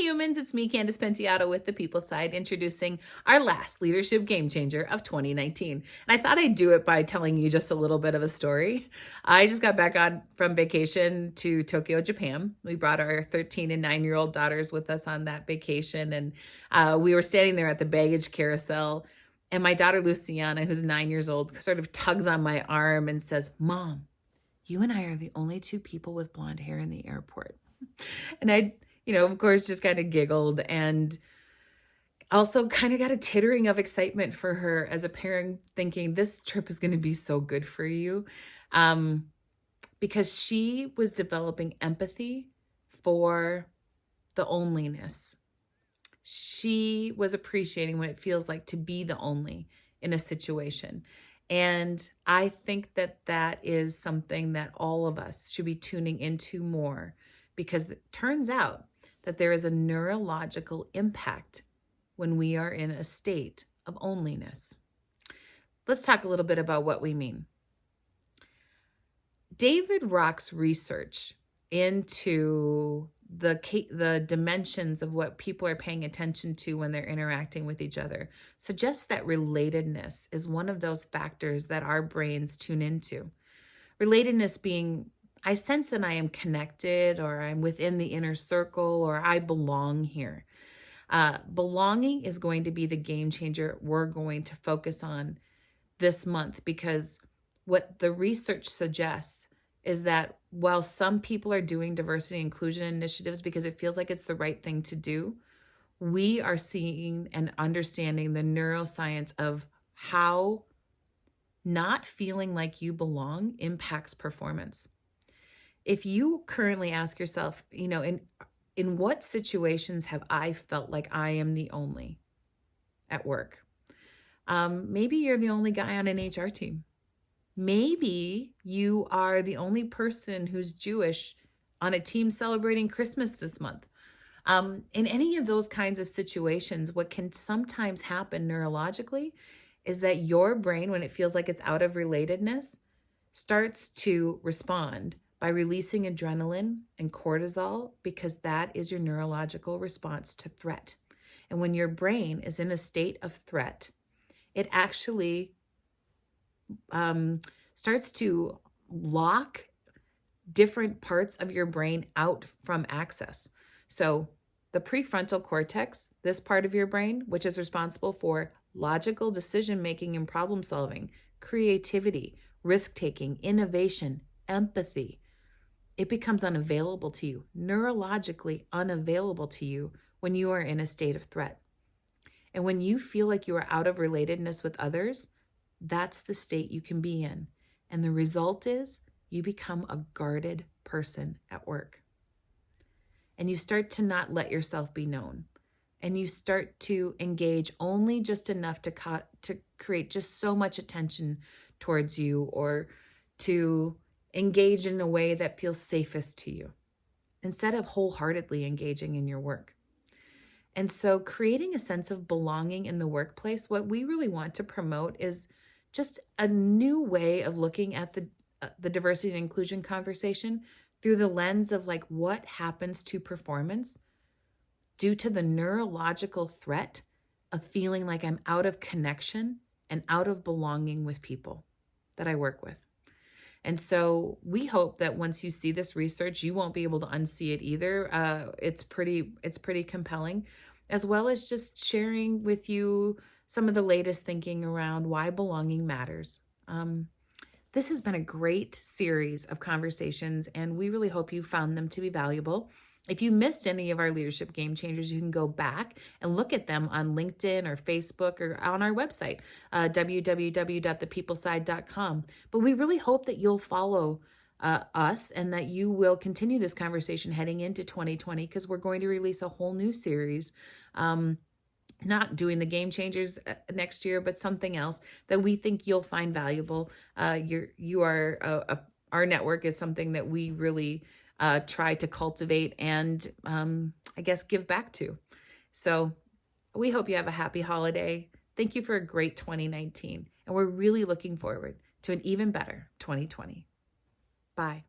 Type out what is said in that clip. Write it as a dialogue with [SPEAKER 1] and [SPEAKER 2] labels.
[SPEAKER 1] humans, it's me, Candace Penteato with the People Side, introducing our last Leadership Game Changer of 2019. And I thought I'd do it by telling you just a little bit of a story. I just got back from vacation to Tokyo, Japan. We brought our 13 and 9-year-old daughters with us on that vacation, and we were standing there at the baggage carousel, and my daughter Luciana, who's 9 years old, sort of tugs on my arm and says, "Mom, you and I are the only two people with blonde hair in the airport." And I, of course, just kind of giggled and also kind of got a tittering of excitement for her as a parent, thinking this trip is going to be so good for you, because she was developing empathy for the onlyness. She was appreciating what it feels like to be the only in a situation. And I think that that is something that all of us should be tuning into more, because it turns out that there is a neurological impact when we are in a state of onlyness. Let's talk a little bit about what we mean. David Rock's research into the dimensions of what people are paying attention to when they're interacting with each other suggests that relatedness is one of those factors that our brains tune into. Relatedness being, I sense that I am connected, or I'm within the inner circle, or I belong here. Belonging is going to be the game changer we're going to focus on this month, because what the research suggests is that while some people are doing diversity and inclusion initiatives because it feels like it's the right thing to do, we are seeing and understanding the neuroscience of how not feeling like you belong impacts performance. If you currently ask yourself, in what situations have I felt like I am the only at work? Maybe you're the only guy on an HR team. Maybe you are the only person who's Jewish on a team celebrating Christmas this month. In any of those kinds of situations, what can sometimes happen neurologically is that your brain, when it feels like it's out of relatedness, starts to respond by releasing adrenaline and cortisol, because that is your neurological response to threat. And when your brain is in a state of threat, it actually starts to lock different parts of your brain out from access. So the prefrontal cortex, this part of your brain, which is responsible for logical decision-making and problem-solving, creativity, risk-taking, innovation, empathy, it becomes unavailable to you, neurologically unavailable to you when you are in a state of threat. And when you feel like you are out of relatedness with others, that's the state you can be in. And the result is you become a guarded person at work. And you start to not let yourself be known. And you start to engage only just enough to create just so much attention towards you, or to engage in a way that feels safest to you, instead of wholeheartedly engaging in your work. And so creating a sense of belonging in the workplace, what we really want to promote is just a new way of looking at the diversity and inclusion conversation through the lens of what happens to performance due to the neurological threat of feeling like I'm out of connection and out of belonging with people that I work with. And so we hope that once you see this research, you won't be able to unsee it either. It's pretty compelling, as well as just sharing with you some of the latest thinking around why belonging matters. This has been a great series of conversations, and we really hope you found them to be valuable. If you missed any of our Leadership Game Changers, you can go back and look at them on LinkedIn or Facebook or on our website, www.thepeopleside.com. But we really hope that you'll follow us and that you will continue this conversation heading into 2020, because we're going to release a whole new series, not doing the Game Changers next year, but something else that we think you'll find valuable. Our network is something that we really try to cultivate and I guess give back to. So we hope you have a happy holiday. Thank you for a great 2019. And we're really looking forward to an even better 2020. Bye.